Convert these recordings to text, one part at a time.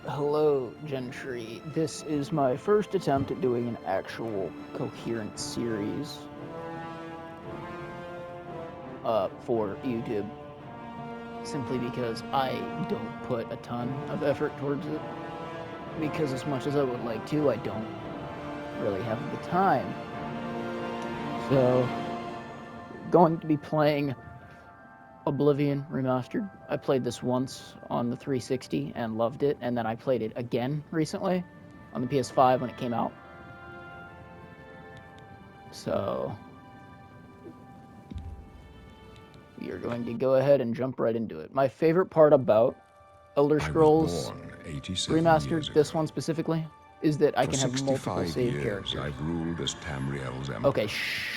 Hello, Gentry. This is my first attempt at doing an actual coherent series for YouTube, simply because I don't put a ton of effort towards it, because as much as I would like to, I don't really have the time. So, going to be playing Oblivion Remastered. I played this once on the 360 and loved it, and then I played it again recently on the PS5 when it came out. So we are going to go ahead and jump right into it. My favorite part about Elder Scrolls Remastered, this one specifically, is that I can have multiple save characters. I've ruled as Tamriel's emperor. Okay, shh.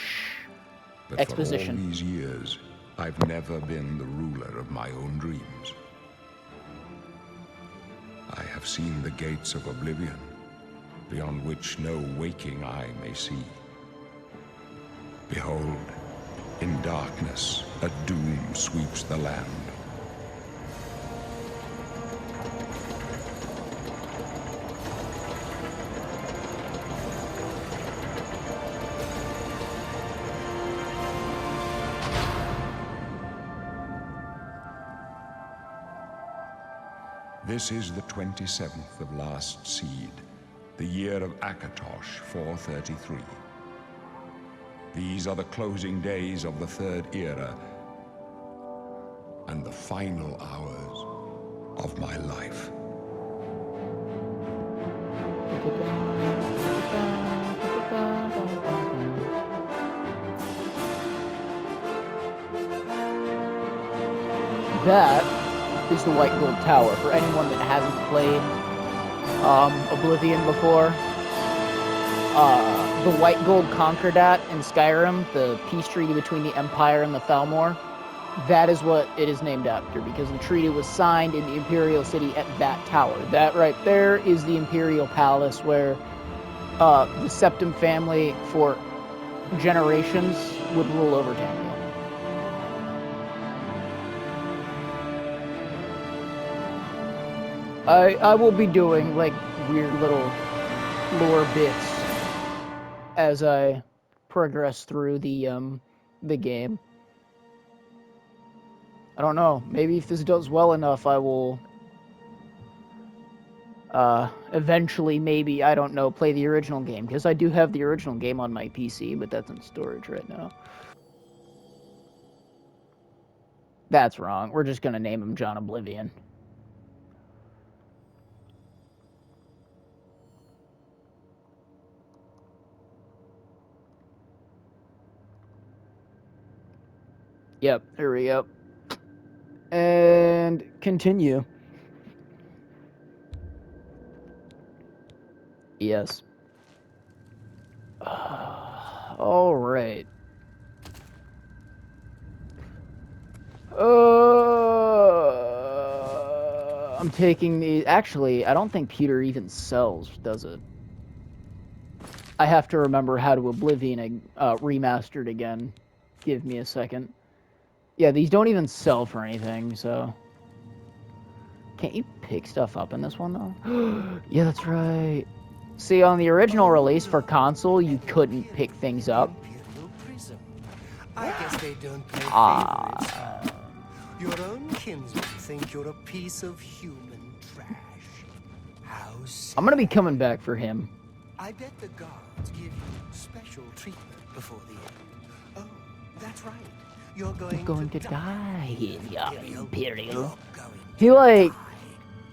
But Exposition. For all these years, I've never been the ruler of my own dreams. I have seen the gates of Oblivion, beyond which no waking eye may see. Behold, in darkness, a doom sweeps the land. This is the 27th of last seed, the year of Akatosh 433. These are the closing days of the Third Era, and the final hours of my life. That is the White Gold Tower. For anyone that hasn't played Oblivion before, the White Gold Concordat in Skyrim, the peace treaty between the Empire and the Thalmor, that is what it is named after, because the treaty was signed in the Imperial city at that tower. That right there is the Imperial Palace where the Septim family for generations would rule over Tamriel. I will be doing like weird little lore bits as I progress through the game. I don't know. Maybe if this does well enough, I will eventually, maybe, I don't know, play the original game, because I do have the original game on my PC, but that's in storage right now. That's wrong. We're just gonna name him John Oblivion. Yep, there we go. And continue. Yes. All right. I'm taking the... Actually, I don't think Peter even sells, does it? I have to remember how to Oblivion Remastered again. Give me a second. Yeah, these don't even sell for anything, so... Can't you pick stuff up in this one, though? Yeah, that's right. See, on the original release for console, you couldn't pick things up. I guess they don't play favorites, huh? Your own kinsmen think you're a piece of human trash. How sad. I'm gonna be coming back for him. I bet the guards give you special treatment before the end. Oh, that's right. You're going to die, Imperial. He, like,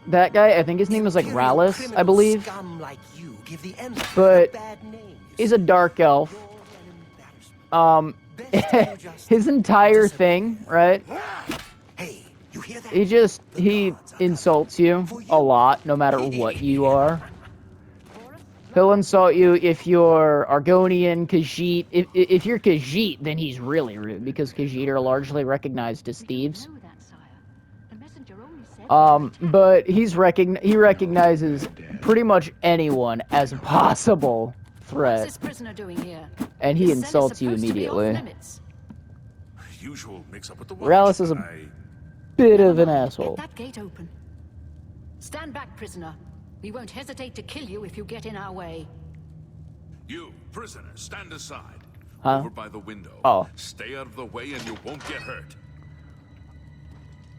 that guy, I think his name was, like, Rallis, I believe. Like you give the Empire but a bad name, he's a dark elf. His entire thing, right? Hey, you hear that? He insults you a lot, no matter what you are. He'll insult you if you're Argonian, Khajiit. If you're Khajiit, then he's really rude, because Khajiit are largely recognized as thieves. But he recognizes pretty much anyone as a possible threat. What's this prisoner doing here? And he insults you immediately. Usual mix up with the Rallis is a bit of an asshole. Get that gate open. Stand back, prisoner. We won't hesitate to kill you if you get in our way. You, prisoner, stand aside. Huh? Over by the window. Oh. Stay out of the way and you won't get hurt.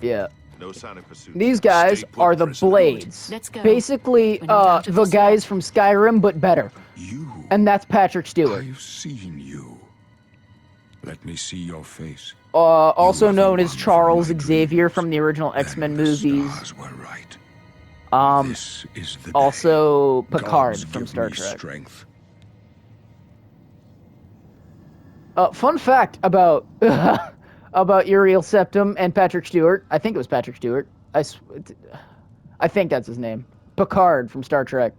Yeah. No sign of pursuit. These guys Stay put, are the prisoner. Blades. Let's go. Basically, We're not out of the this guys yet. from Skyrim, but better. You. And that's Patrick Stewart. I've seen you. Let me see your face. Also You are the known as one from Charles my Xavier dreams. from the original Then X-Men the movies. stars were right. Um, This is the also day. Picard Gods from give Star me Trek. Strength. Fun fact about about Uriel Septim and Patrick Stewart. I think it was Patrick Stewart. I think that's his name. Picard from Star Trek.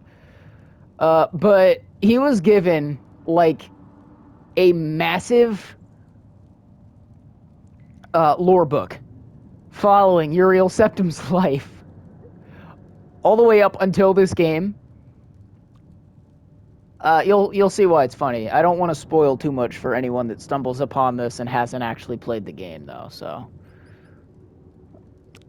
But he was given like a massive lore book following Uriel Septim's life all the way up until this game. You'll see why it's funny. I don't want to spoil too much for anyone that stumbles upon this and hasn't actually played the game, though, so...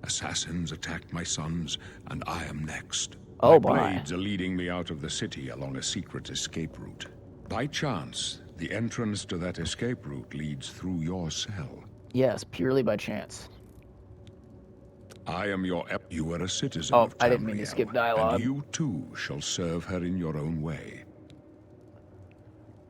Assassins attacked my sons, and I am next. Oh, my boy. blades are leading me out of the city along a secret escape route. By chance, the entrance to that escape route leads through your cell. Yes, purely by chance. I am you are a citizen Oh, of I didn't mean to Tamriel, skip dialogue. and you too shall serve her in your own way.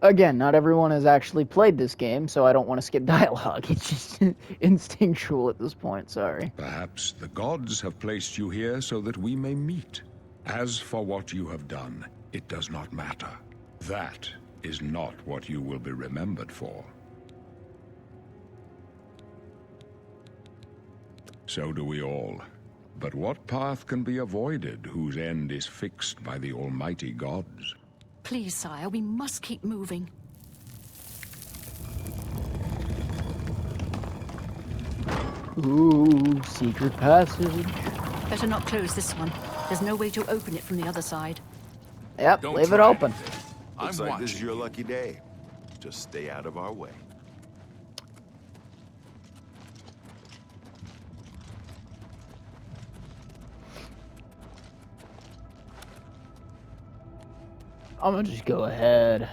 Again, not everyone has actually played this game, so I don't want to skip dialogue. It's just instinctual at this point, sorry. Perhaps the gods have placed you here so that we may meet. As for what you have done, it does not matter. That is not what you will be remembered for. So do we all. But what path can be avoided whose end is fixed by the almighty gods? Please, sire, we must keep moving. Ooh, secret passage. Better not close this one. There's no way to open it from the other side. Yep, Don't leave it try open. anything. Looks I'm like watching. this is your lucky day. Just stay out of our way. I'm gonna just go ahead.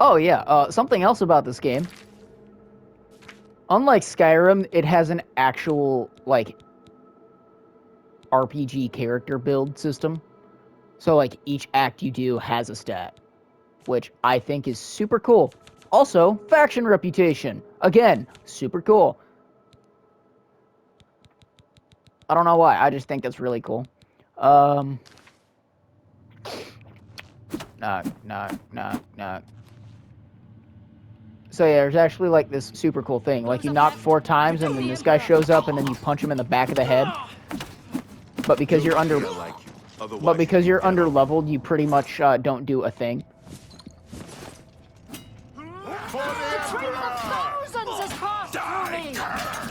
Oh yeah, something else about this game. Unlike Skyrim, it has an actual, like, RPG character build system. So, like, each act you do has a stat, which I think is super cool. Also, faction reputation. Again, super cool. I don't know why, I just think that's really cool. Knock. So yeah, there's actually like this super cool thing. Like you knock 4 times and then this guy shows up and then you punch him in the back of the head. But because you're under leveled, you pretty much don't do a thing. Thousands has passed through me!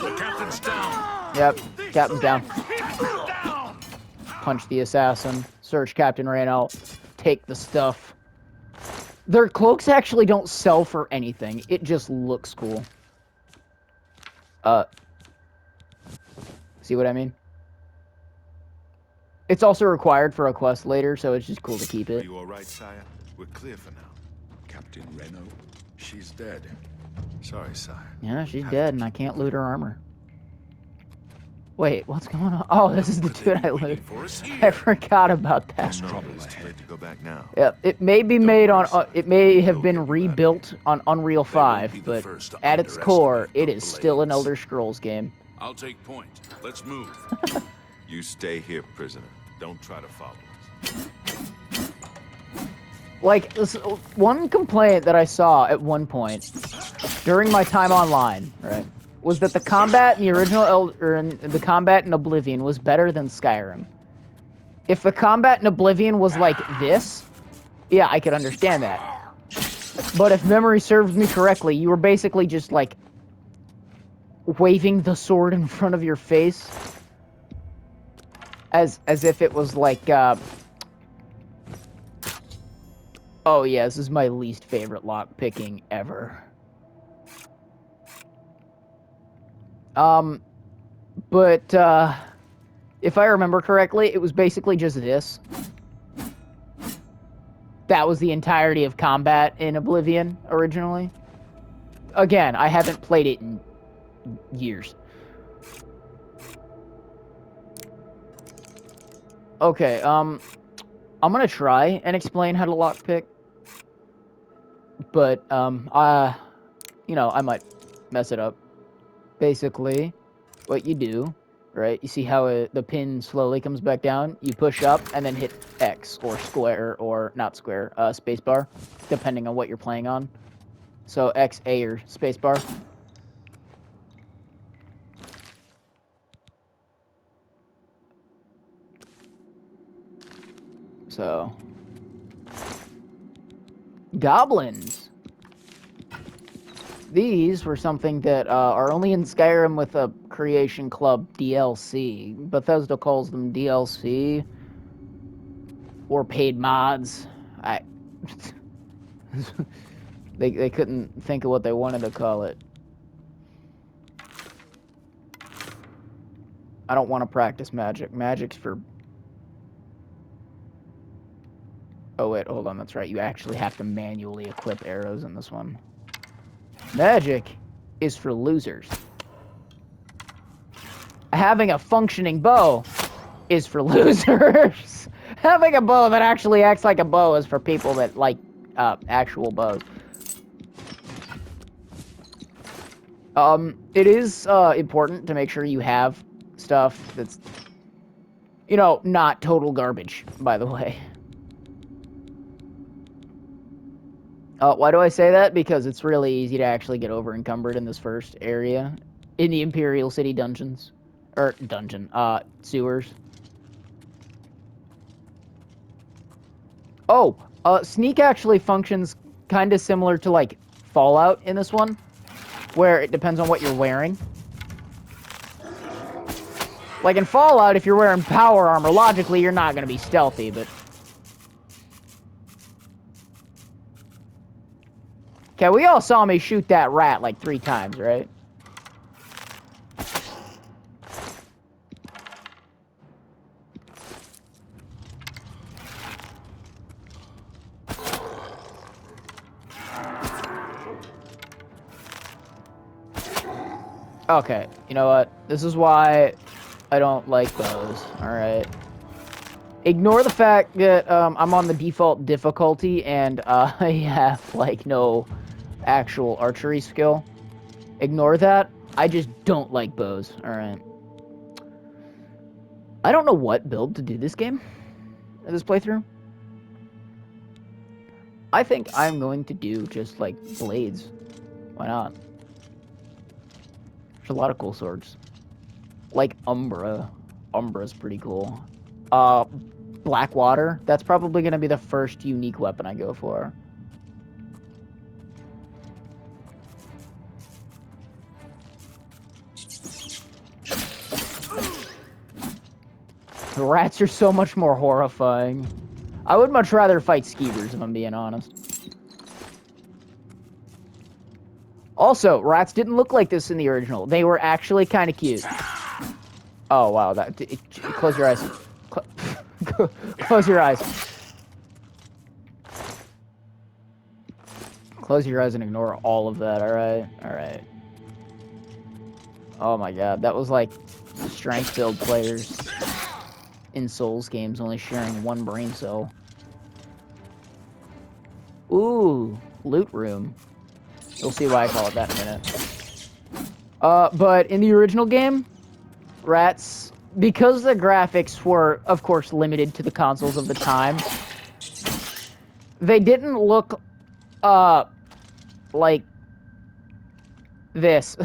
The captain's down. Yep, captain's down. Punch the assassin. Search Captain Reno. Take the stuff. Their cloaks actually don't sell for anything. It just looks cool. See what I mean? It's also required for a quest later, so it's just cool to keep Are it. you all right, sire? We're clear for now. Captain Reno? She's dead. Sorry, sire. Yeah, she's dead, and I can't loot her armor. Wait, what's going on? Oh, this is the dude I looted. For us I here. forgot about that. No, but it's too late to go back now. Yep, it may be made on. It may have been rebuilt on Unreal 5, but at its core, it is still an Elder Scrolls game. I'll take point. Let's move. You stay here, prisoner. Don't try to follow us. Like, one complaint that I saw at one point during my time online, right, was that the combat in the original the combat in Oblivion was better than Skyrim. If the combat in Oblivion was like this, yeah, I could understand that. But if memory serves me correctly, you were basically just like waving the sword in front of your face as if it was like oh yeah, this is my least favorite lock picking ever. But if I remember correctly, it was basically just this. That was the entirety of combat in Oblivion originally. Again, I haven't played it in years. Okay, I'm gonna try and explain how to lockpick. But, you know, I might mess it up. Basically, what you do, right? You see how the pin slowly comes back down? You push up and then hit X or square or not square, spacebar, depending on what you're playing on. So X, A, or spacebar. So, goblins. These were something that are only in Skyrim with a Creation Club DLC. Bethesda calls them DLC or paid mods. They couldn't think of what they wanted to call it. I don't want to practice magic. Magic's for... Oh wait, hold on, that's right. You actually have to manually equip arrows in this one. Magic is for losers. Having a functioning bow is for losers. Having a bow that actually acts like a bow is for people that like actual bows. It is important to make sure you have stuff that's, you know, not total garbage, by the way. Why do I say that? Because it's really easy to actually get over encumbered in this first area. In the Imperial City dungeons. Or dungeon, sewers. Oh, sneak actually functions kind of similar to, like, Fallout in this one. Where it depends on what you're wearing. Like in Fallout, if you're wearing power armor, logically you're not going to be stealthy, but... Okay, we all saw me shoot that rat like 3 times, right? Okay, you know what? This is why I don't like those, alright? Ignore the fact that I'm on the default difficulty and I have, like, no actual archery skill. Ignore that. I just don't like bows, alright? I don't know what build to do this game, this playthrough. I think I'm going to do just, like, blades. Why not? There's a lot of cool swords. Like Umbra. Umbra's pretty cool. Blackwater. That's probably going to be the first unique weapon I go for. The rats are so much more horrifying. I would much rather fight skeevers, if I'm being honest. Also, rats didn't look like this in the original. They were actually kind of cute. Oh, wow. Close your eyes. Close your eyes. Close your eyes and ignore all of that, alright? Alright. Oh my god, that was like strength build players in Souls games only sharing 1 brain cell. Ooh, loot room. You'll see why I call it that in a minute. But in the original game, rats, because the graphics were, of course, limited to the consoles of the time, they didn't look, like this.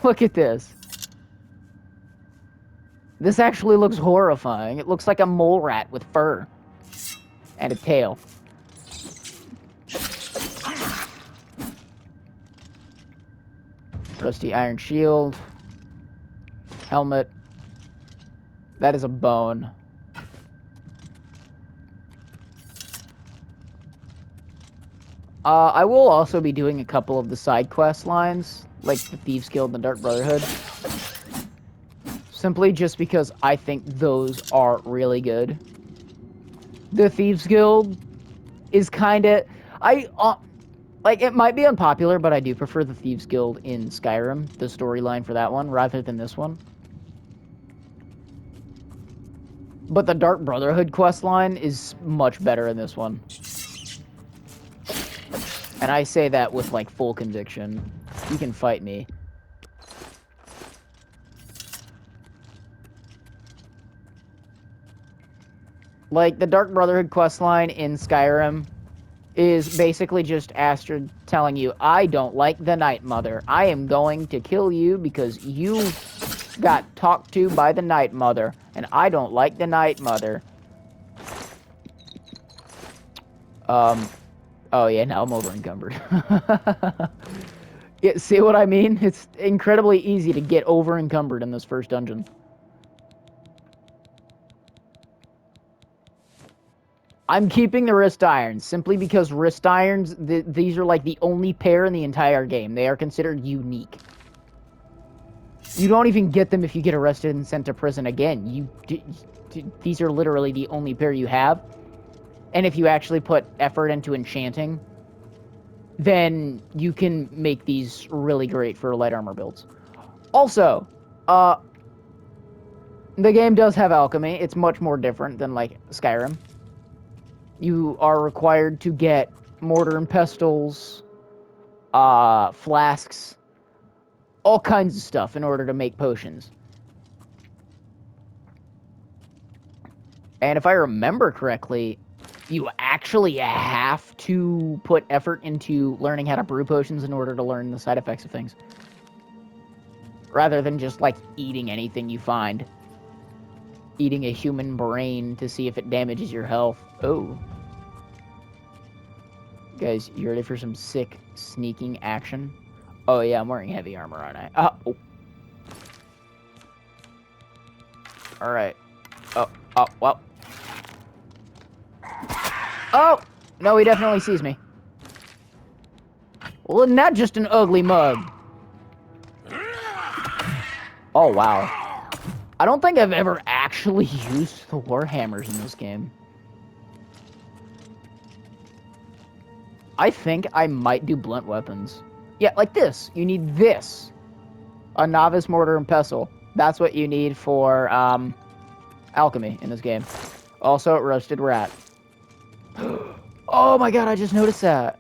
Look at this. This actually looks horrifying. It looks like a mole rat with fur and a tail. Rusty iron shield. Helmet. That is a bone. I will also be doing a couple of the side quest lines, like the Thieves Guild and the Dark Brotherhood. Simply just because I think those are really good. The Thieves Guild is kind of... like, it might be unpopular, but I do prefer the Thieves Guild in Skyrim, the storyline for that one, rather than this one. But the Dark Brotherhood questline is much better in this one. And I say that with, like, full conviction. You can fight me. Like, the Dark Brotherhood questline in Skyrim is basically just Astrid telling you, I don't like the Night Mother. I am going to kill you because you got talked to by the Night Mother, and I don't like the Night Mother. Oh yeah, now I'm over encumbered. Yeah, see what I mean? It's incredibly easy to get over encumbered in this first dungeon. I'm keeping the wrist irons simply because wrist irons, these are like the only pair in the entire game. They are considered unique. You don't even get them if you get arrested and sent to prison again. These are literally the only pair you have. And if you actually put effort into enchanting, then you can make these really great for light armor builds. Also, the game does have alchemy. It's much more different than, like, Skyrim. You are required to get mortar and pestles, flasks, all kinds of stuff in order to make potions. And if I remember correctly, you actually have to put effort into learning how to brew potions in order to learn the side effects of things. Rather than just, like, eating anything you find. Eating a human brain to see if it damages your health. Oh. Guys, you ready for some sick, sneaking action? Oh yeah, I'm wearing heavy armor, aren't I? Oh. Alright. Oh, well. Oh! No, he definitely sees me. Well, isn't that just an ugly mug? Oh, wow. I don't think I've ever actually used the Warhammers in this game. I think I might do blunt weapons. Yeah, like this. You need this. A novice mortar and pestle. That's what you need for, alchemy in this game. Also, roasted rat. Oh my god, I just noticed that.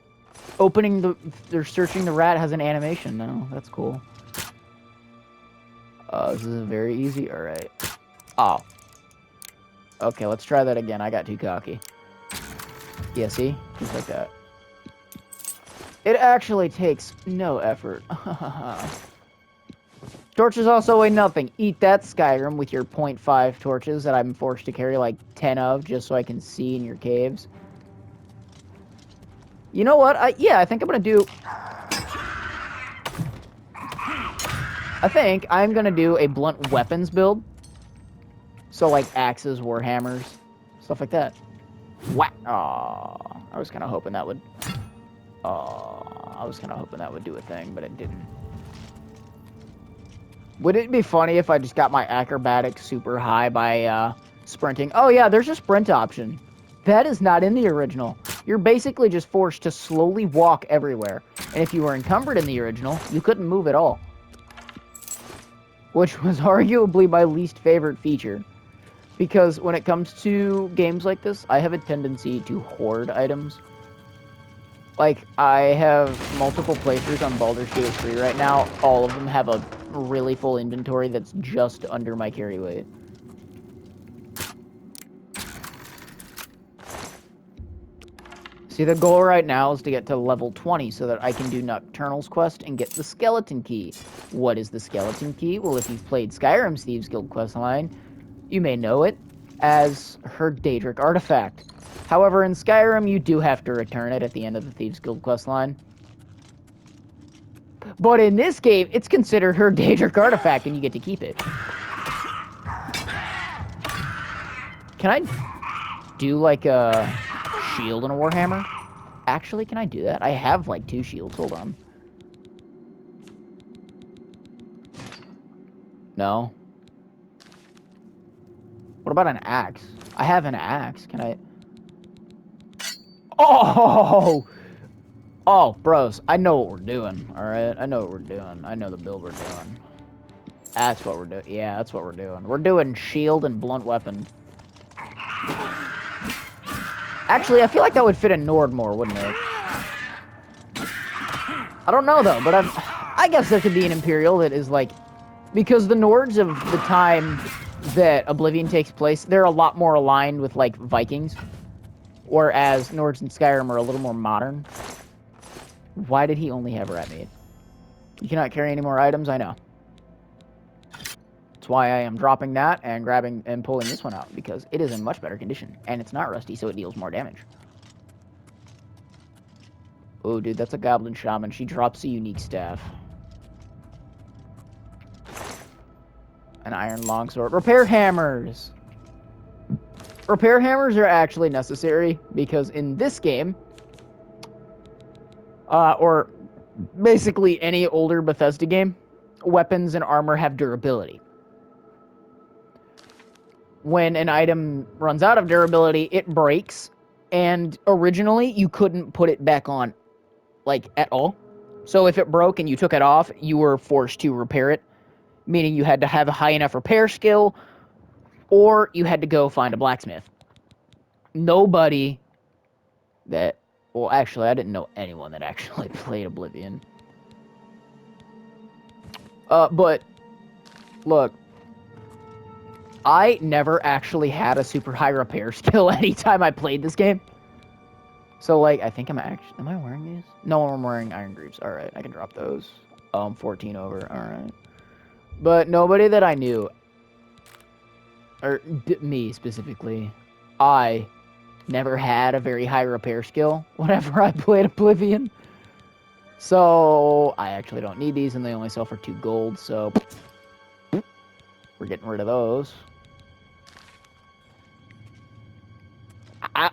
They're searching the rat has an animation now. That's cool. This is very easy. Alright. Oh. Okay, let's try that again. I got too cocky. Yeah, see? Just like that. It actually takes no effort. Torches also weigh nothing. Eat that, Skyrim, with your 0.5 torches that I'm forced to carry like 10 of just so I can see in your caves. You know what? I think I'm gonna do... I think I'm gonna do a blunt weapons build. So, like, axes, warhammers, stuff like that. Whack! Aww. I was kind of hoping that would... I was kind of hoping that would do a thing, but it didn't. Would it be funny if I just got my acrobatics super high by sprinting? Oh yeah, there's a sprint option. That is not in the original. You're basically just forced to slowly walk everywhere. And if you were encumbered in the original, you couldn't move at all. Which was arguably my least favorite feature. Because when it comes to games like this, I have a tendency to hoard items. Like, I have multiple playthroughs on Baldur's Gate 3 right now. All of them have a really full inventory that's just under my carry weight. See, the goal right now is to get to level 20 so that I can do Nocturnal's quest and get the skeleton key. What is the skeleton key? Well, if you've played Skyrim's Thieves Guild questline, you may know it as her Daedric artifact. However, in Skyrim, you do have to return it at the end of the Thieves Guild questline. But in this game, it's considered her Daedric artifact, and you get to keep it. Can I do, like, a shield and a warhammer? Actually, can I do that? I have, like, 2 shields. Hold on. No. What about an axe? I have an axe. Can I... Oh! Oh, bros. I know what we're doing, alright? I know what we're doing. I know the build we're doing. That's what we're doing. Yeah, that's what we're doing. We're doing shield and blunt weapon. Actually, I feel like that would fit in Nord more, wouldn't it? I don't know, though, but I guess there could be an Imperial that is, like... Because the Nords of the time that Oblivion takes place, they're a lot more aligned with, like, Vikings. Whereas Nords in Skyrim are a little more modern. Why did he only have rat meat? You cannot carry any more items? I know. That's why I am dropping that and grabbing and pulling this one out, because it is in much better condition. And it's not rusty, so it deals more damage. Oh, dude, that's a goblin shaman. She drops a unique staff. An iron longsword. Repair hammers! Repair hammers are actually necessary, because in this game, or basically any older Bethesda game, weapons and armor have durability. When an item runs out of durability, it breaks, and originally you couldn't put it back on, like, at all. So if it broke and you took it off, you were forced to repair it, meaning you had to have a high enough repair skill, or you had to go find a blacksmith. Nobody that... Well, actually, I didn't know anyone that actually played Oblivion. But, look, I never actually had a super high repair skill anytime I played this game. So, like, I think am I wearing these? No, I'm wearing iron greaves. Alright, I can drop those. 14 over, alright. But nobody that I knew, or me specifically, I never had a very high repair skill whenever I played Oblivion. So, I actually don't need these, and they only sell for 2 gold, so we're getting rid of those.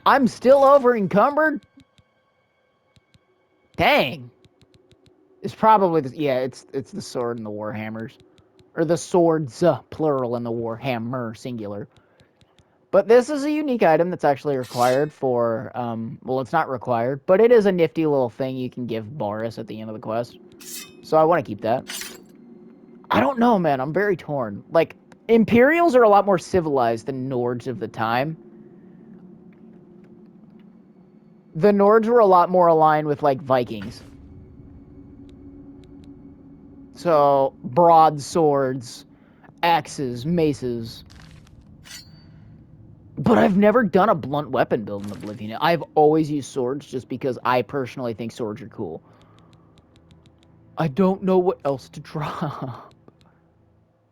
I'm still over encumbered? Dang. It's probably, yeah, it's the sword and the warhammers. Or the swords, plural, and the warhammer, singular. But this is a unique item that's actually required for, well, it's not required, but it is a nifty little thing you can give Boris at the end of the quest. So I want to keep that. I don't know, man. I'm very torn. Like, Imperials are a lot more civilized than Nords of the time. The Nords were a lot more aligned with, like, Vikings. So, broadswords, axes, maces. But I've never done a blunt weapon build in Oblivion. I've always used swords just because I personally think swords are cool. I don't know what else to drop.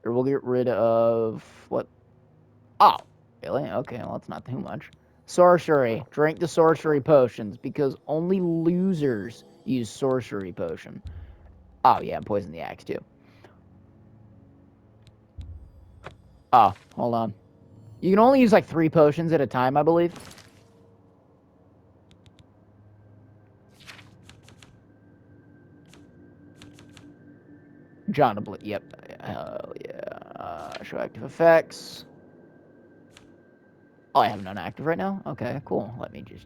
Or we'll get rid of... what? Oh, really? Okay, well, that's not too much. Sorcery. Drink the sorcery potions, because only losers use sorcery potion. Oh, yeah, poison the axe, too. Oh, hold on. You can only use, like, 3 potions at a time, I believe. John Oblivion. Yep. Hell yeah. Show active effects. Oh, I have none active right now? Okay, cool. Let me just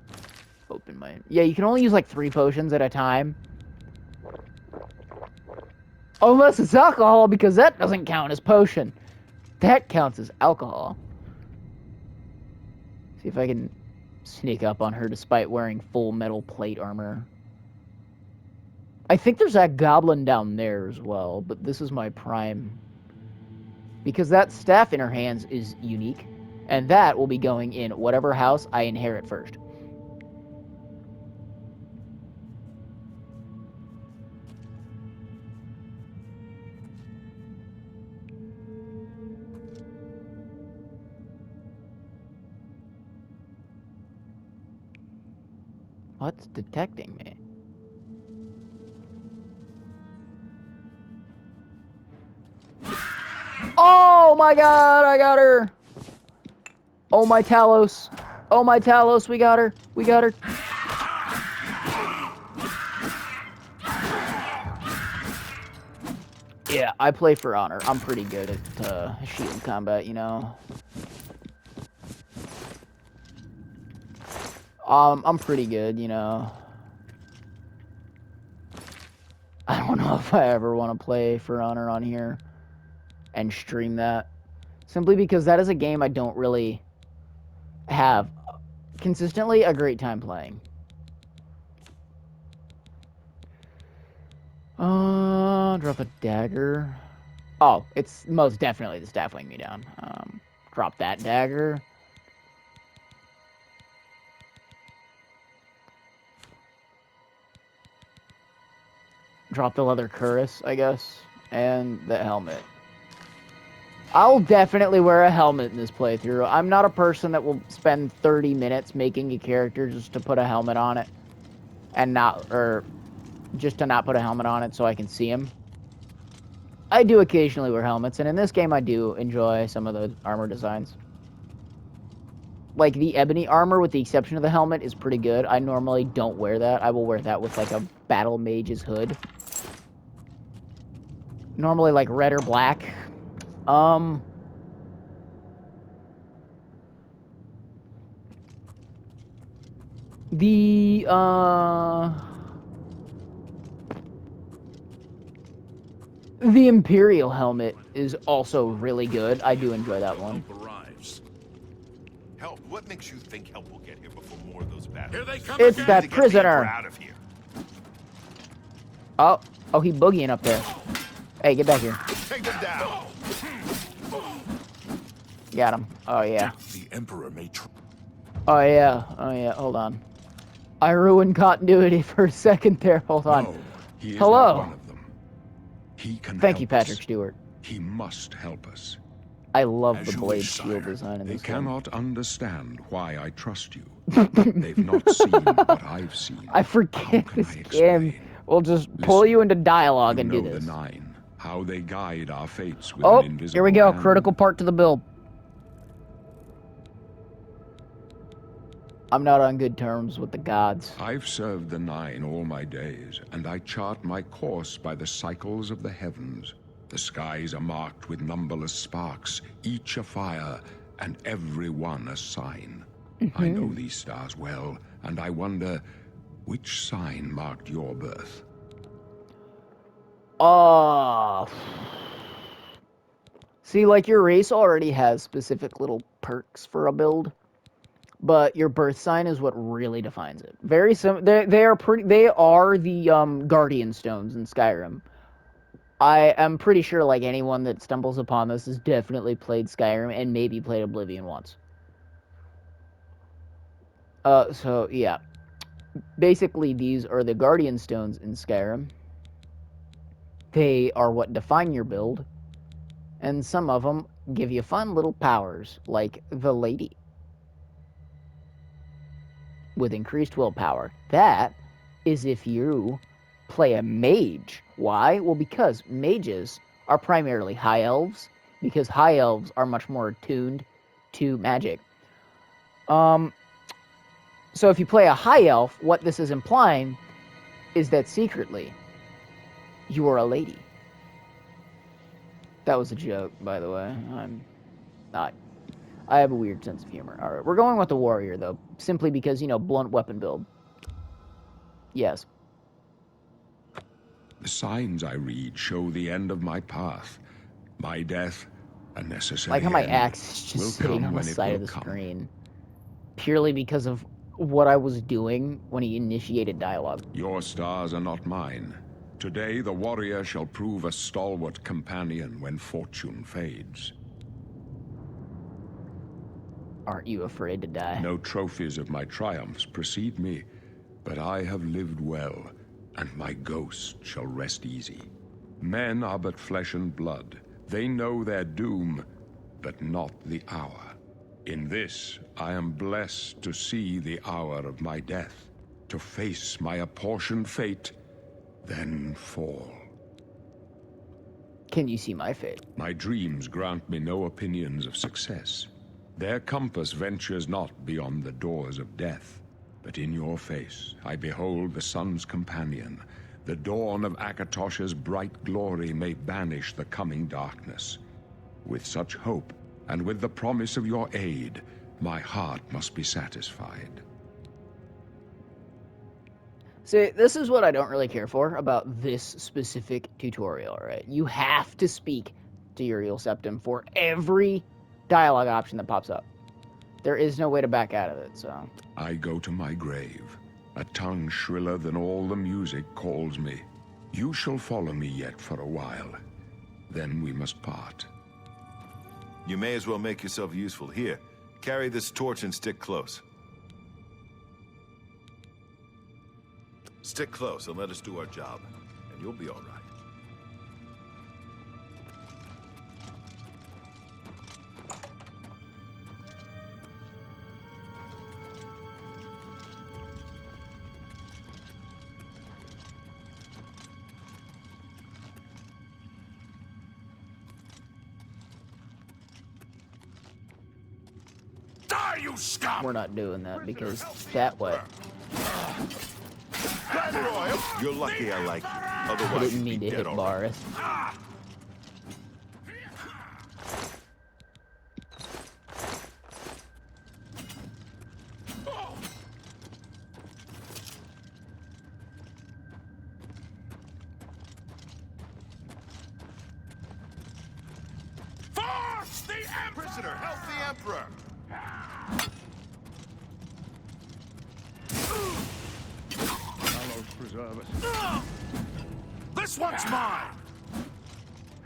open my... Yeah, you can only use, like, 3 potions at a time. Unless it's alcohol, because that doesn't count as potion. That counts as alcohol. See if I can sneak up on her despite wearing full metal plate armor. I think there's that goblin down there as well, but this is my prime. Because that staff in her hands is unique, and that will be going in whatever house I inherit first. What's detecting me? Oh my god, I got her! Oh my Talos. Oh my Talos, we got her. We got her. Yeah, I play for honor. I'm pretty good at shield combat, you know. I'm pretty good, you know. I don't know if I ever want to play For Honor on here and stream that. Simply because that is a game I don't really have consistently a great time playing. Drop a dagger. Oh, it's most definitely the staff weighing me down. Drop that dagger. Drop the leather cuirass, I guess, and the helmet. I'll definitely wear a helmet in this playthrough. I'm not a person that will spend 30 minutes making a character just to put a helmet on it. And not, or just to not put a helmet on it so I can see him. I do occasionally wear helmets, and in this game I do enjoy some of the armor designs. Like, the ebony armor, with the exception of the helmet, is pretty good. I normally don't wear that. I will wear that with, like, a battle mage's hood. Normally, like, red or black. The Imperial helmet is also really good. I do enjoy that one. Help arrives. Help? What makes you think help will get here before more of those battles? Here they come It's again. that To get the Emperor prisoner. out of here. Oh, he boogieing up there. Hey, get back here. Take them down. Got him. Oh, yeah. The Emperor may try. Oh, yeah. Oh, yeah. Hold on. I ruined continuity for a second there. Hold on. No, he is Hello. not one of them. He can Thank you, help us. Patrick Stewart. He must help us. I love As the you blade wish, shield sire. design in They this cannot understand why I trust you. They've not seen what I've seen. I How forget can this I game explain? will just pull Listen, you into dialogue You and know do the this. Nine, how they guide our fates with Oh, an invisible here we go. hand. Critical part to the build. I'm not on good terms with the gods. I've served the Nine all my days, and I chart my course by the cycles of the heavens. The skies are marked with numberless sparks, each a fire, and every one a sign. I know these stars well, and I wonder, which sign marked your birth? See, like, your race already has specific little perks for a build, but your birth sign is what really defines it. Very they are pretty. They are the Guardian Stones in Skyrim. I am pretty sure, like, anyone that stumbles upon this has definitely played Skyrim and maybe played Oblivion once. So yeah, basically these are the Guardian Stones in Skyrim. They are what define your build, and some of them give you fun little powers, like the Lady, with increased willpower. That is if you play a mage. Why? Well, because mages are primarily high elves, because high elves are much more attuned to magic. So if you play a high elf, what this is implying is that secretly you are a lady. That was a joke, by the way. I'm not. I have a weird sense of humor. All right, we're going with the warrior, though, simply because, you know, blunt weapon build. Yes. The signs I read show the end of my path. My death, a necessary Like how my end, axe is will just sitting come on the when it side will of the come. screen. Purely because of what I was doing when he initiated dialogue. Your stars are not mine. Today the warrior shall prove a stalwart companion when fortune fades. Aren't you afraid to die? No trophies of my triumphs precede me, but I have lived well, and my ghost shall rest easy. Men are but flesh and blood. They know their doom, but not the hour. In this, I am blessed to see the hour of my death, to face my apportioned fate, then fall. Can you see my fate? My dreams grant me no opinions of success. Their compass ventures not beyond the doors of death. But in your face, I behold the sun's companion, The dawn of Akatosh's bright glory may banish the coming darkness. With such hope, and with the promise of your aid, my heart must be satisfied. See, this is what I don't really care for about this specific tutorial, right? You have to speak to Uriel Septim for every dialogue option that pops up. There is no way to back out of it, so... I go to my grave. A tongue shriller than all the music calls me. You shall follow me yet for a while. Then we must part. You may as well make yourself useful. Here, carry this torch and stick close. Stick close and let us do our job, and you'll be all right. Die, you scum! We're not doing that because that way. You're lucky I like you. I Otherwise, didn't you'd mean be to dead hit already. Boris. Force the Emperor! Prisoner, help the Emperor! Hallows preserve us. This one's mine!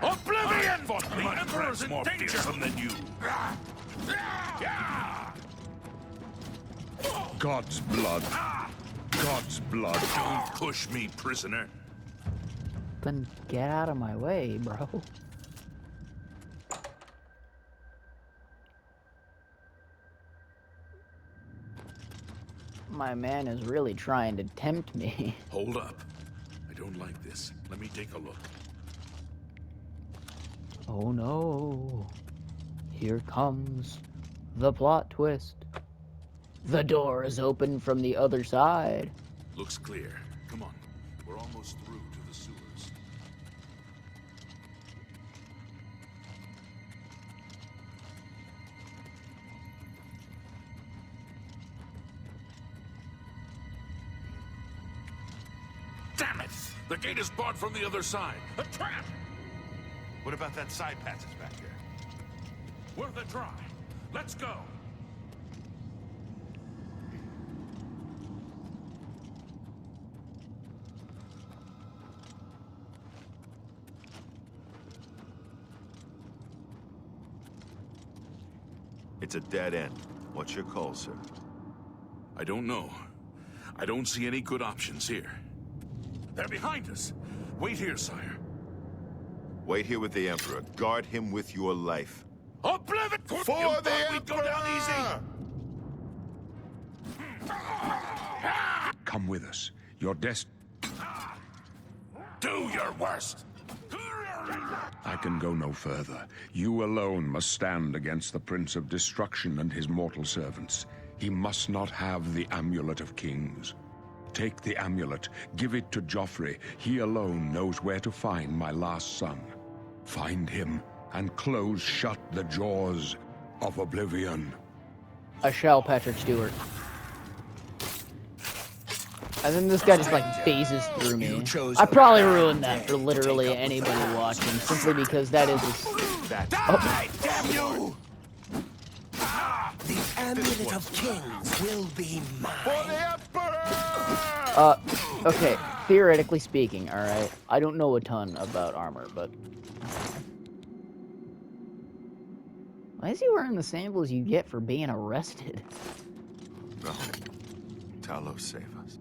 Oblivion! The Emperor's in more danger than you. God's blood. God's blood. Don't push me, prisoner. Then get out of my way, bro. My man is really trying to tempt me. Hold up. I don't like this. Let me take a look. Oh no. Here comes the plot twist. The door is open from the other side. Looks clear. Come on. We're almost through to the sewers. Damn it! The gate is barred from the other side. A trap! What about that side passage back there? We're the dry. Let's go. It's a dead end. What's your call, sir? I don't know. I don't see any good options here. They're behind us. Wait here, sire. Wait here with the Emperor. Guard him with your life. Oblivion! For the We'd go down easy. Come with us. Your Do your worst. I can go no further. You alone must stand against the Prince of Destruction and his mortal servants. He must not have the Amulet of Kings. Take the amulet, give it to Joffrey. He alone knows where to find my last son. Find him and close shut the jaws of Oblivion. I shall, Patrick Stewart. And then this guy just like phases through me. I probably ruined that for literally anybody watching, simply because that is Damn you! The Amulet of Kings will be mine. okay, theoretically speaking, alright, I don't know a ton about armor, but... Why is he wearing the sandals you get for being arrested? No. Talos, save us.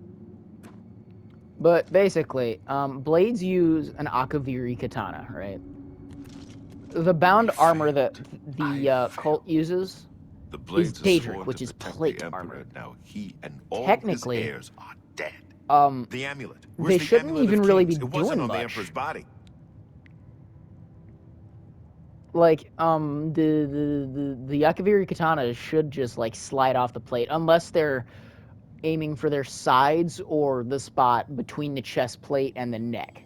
But basically, blades use an Akaviri katana, right? The bound armor that the cult uses The blades is are Daedric, sworn which to is protect plate the Emperor. armor. Now he and all Technically, his heirs are dead. The amulet. they Where's the shouldn't amulet of even really Kings? be It wasn't doing on much. the Emperor's body. Like, the Akaviri katana should just, like, slide off the plate, unless they're aiming for their sides or the spot between the chest plate and the neck,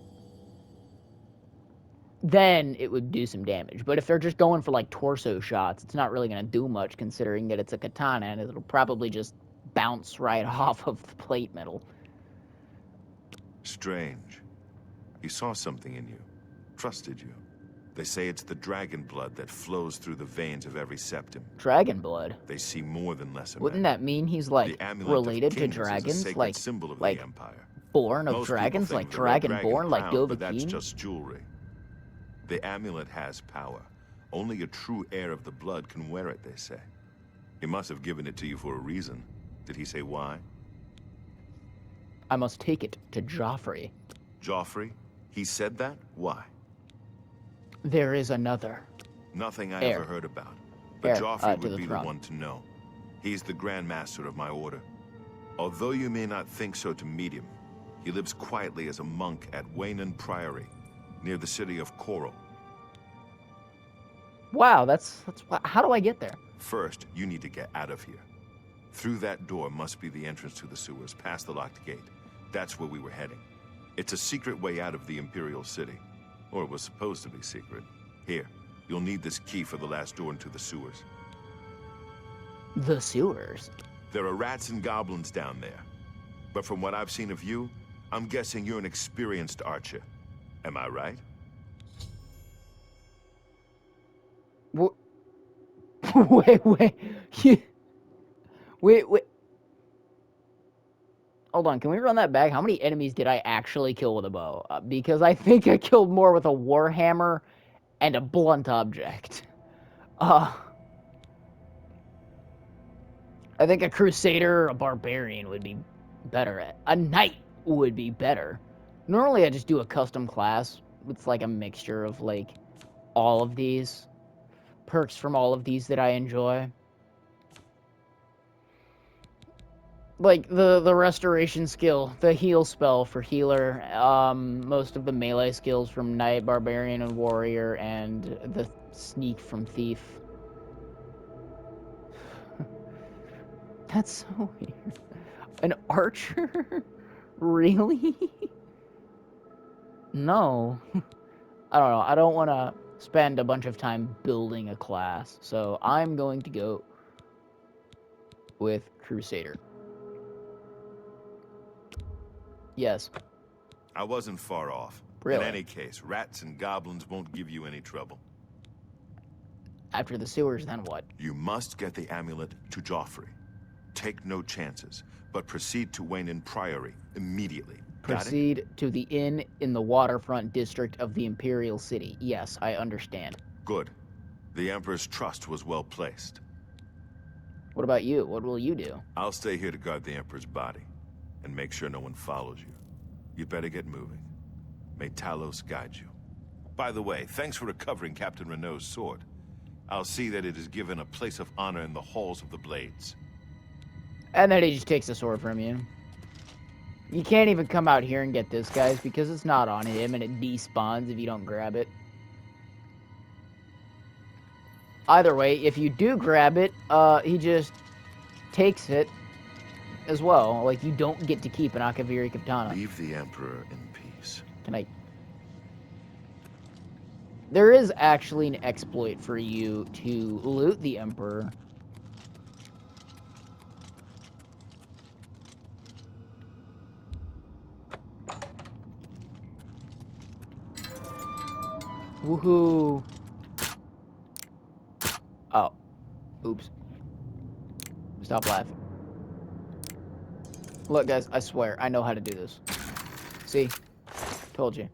then it would do some damage. But if they're just going for like torso shots, it's not really going to do much considering that it's a katana and it'll probably just bounce right off of the plate metal. Strange. He saw something in you. Trusted you. They say it's the dragon blood that flows through the veins of every septum. Dragon blood? They see more than lesser Wouldn't men. that mean he's like The amulet of related to kings is a dragons? sacred Like, symbol of like the empire. born of Most people dragons? think Like of the red dragon dragon-born? Like crown, but that's Dovahkiin? just jewelry. The amulet has power. Only a true heir of the blood can wear it, they say. He must have given it to you for a reason. Did he say why? I must take it to Joffrey. Joffrey? He said that? Why? There is another. Nothing I Heir. ever heard about. But Heir, Joffrey to would the be the throne. one to know. He's the Grand Master of my order. Although you may not think so to meet him, he lives quietly as a monk at Waynon Priory, near the city of Coral. Wow, that's how do I get there? First, you need to get out of here. Through that door must be the entrance to the sewers, past the locked gate. That's where we were heading. It's a secret way out of the Imperial city. Or it was supposed to be secret. Here, you'll need this key for the last door into the sewers. The sewers. There are rats and goblins down there. But from what I've seen of you, I'm guessing you're an experienced archer. Am I right? Wait, wait. Hold on, can we run that back? How many enemies did I actually kill with a bow? Because I think I killed more with a warhammer and a blunt object. I think a crusader or a barbarian would be better at. A knight would be better. Normally I just do a custom class. It's like a mixture of like all of these perks from all of these that I enjoy. Like the restoration skill, the heal spell for healer, most of the melee skills from knight, barbarian, and warrior, and the sneak from thief. That's so weird. An archer? Really? No. I don't know. I don't want to spend a bunch of time building a class, so I'm going to go with Crusader. Yes. I wasn't far off. Really? In any case, rats and goblins won't give you any trouble. After the sewers, then what? You must get the amulet to Joffrey. Take no chances, but proceed to Waynon Priory immediately. Got it? Proceed to the inn in the waterfront district of the Imperial City. Yes, I understand. Good. The Emperor's trust was well placed. What about you? What will you do? I'll stay here to guard the Emperor's body, and make sure no one follows you. You better get moving. May Talos guide you. By the way, thanks for recovering Captain Renault's sword. I'll see that it is given a place of honor in the halls of the Blades. And then he just takes the sword from you. You can't even come out here and get this, guys, because it's not on him, and it despawns if you don't grab it. Either way, if you do grab it, he just takes it as well. Like, you don't get to keep an Akaviri Katana. Leave the Emperor in peace. Can I... There is actually an exploit for you to loot the Emperor. Woohoo! Oh. Oops. Stop laughing. Look, guys, I swear, I know how to do this. See? Told you.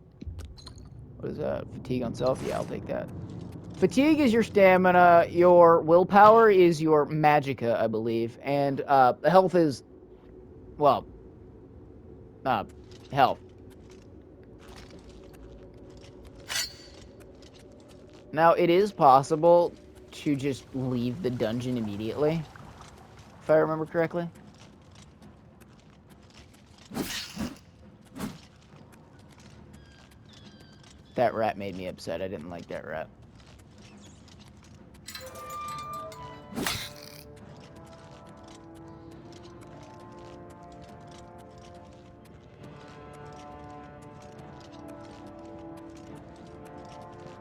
What is that? Fatigue on self? Yeah, I'll take that. Fatigue is your stamina, your willpower is your magicka, I believe, and health is, well, health. Now, it is possible to just leave the dungeon immediately, if I remember correctly. That rat made me upset. I didn't like that rat.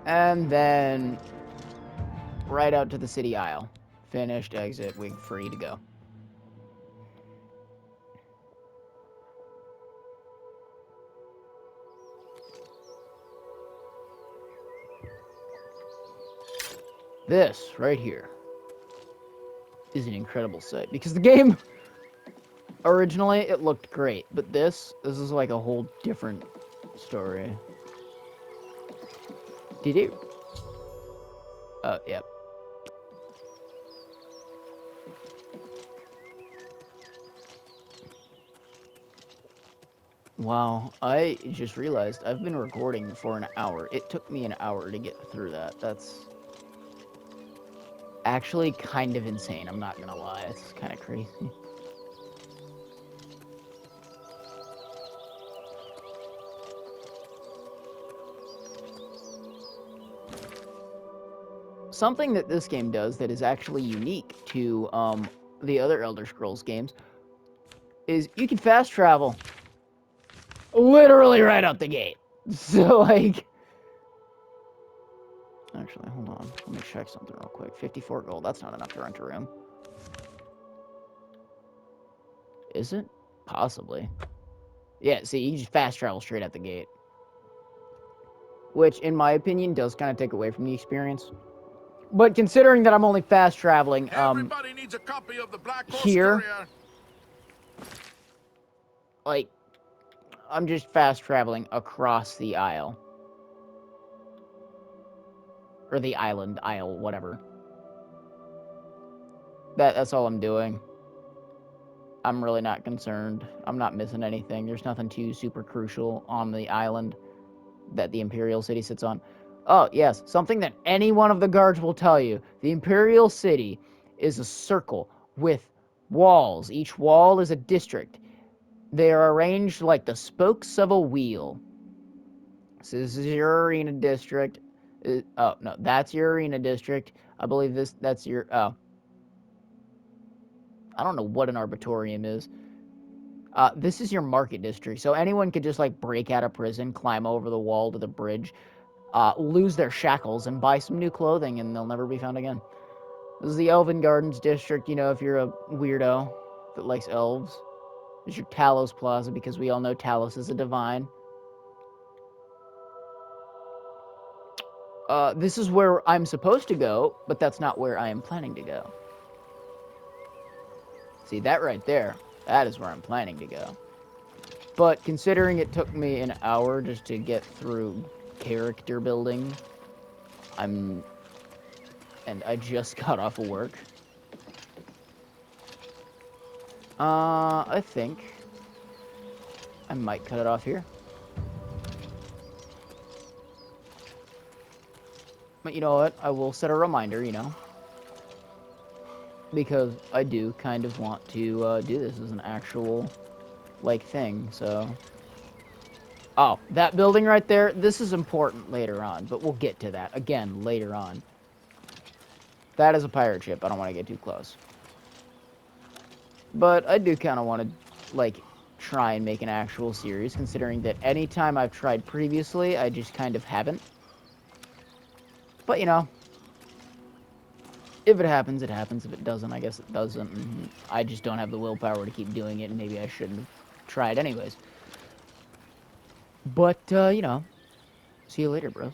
And then right out to the city aisle. Finished, exit, we're free to go. This right here is an incredible sight because the game originally it looked great, but this is like a whole different story. Did it? Oh, yep. Wow, I just realized I've been recording for an hour. It took me an hour to get through that. That's actually kind of insane, I'm not gonna lie. It's kind of crazy. Something that this game does that is actually unique to the other Elder Scrolls games is you can fast travel literally right out the gate. So, like... Actually, hold on. Let me check something real quick. 54 gold. That's not enough to rent a room. Is it? Possibly. Yeah, see, you just fast travel straight out the gate. Which, in my opinion, does kind of take away from the experience. But considering that I'm only fast traveling, Everybody needs a copy of the Black Horse here, Courier. like, I'm just fast traveling across the aisle. Or the island, aisle, whatever. That's all I'm doing. I'm really not concerned. I'm not missing anything. There's nothing too super crucial on the island that the Imperial City sits on. Oh, yes, something that any one of the guards will tell you. The Imperial City is a circle with walls. Each wall is a district. They are arranged like the spokes of a wheel. So this is your arena district. Oh, no, that's your arena district. I believe that's your... Oh. I don't know what an arbitorium is. This is your market district. So anyone could just, like, break out of prison, climb over the wall to the bridge, lose their shackles, and buy some new clothing, and they'll never be found again. This is the Elven Gardens district, you know, if you're a weirdo that likes elves. There's your Talos Plaza, because we all know Talos is a divine. This is where I'm supposed to go, but that's not where I am planning to go. See, that right there, that is where I'm planning to go. But considering it took me an hour just to get through character building, and I just got off of work. I think I might cut it off here. But you know what? I will set a reminder, you know. Because I do kind of want to do this as an actual, like, thing, so... Oh, that building right there, this is important later on, but we'll get to that, again, later on. That is a pirate ship, I don't want to get too close. But I do kind of want to, like, try and make an actual series, considering that any time I've tried previously, I just kind of haven't. But, you know, if it happens, it happens. If it doesn't, I guess it doesn't. And I just don't have the willpower to keep doing it, and maybe I shouldn't have tried anyways. But, you know, see you later, bros.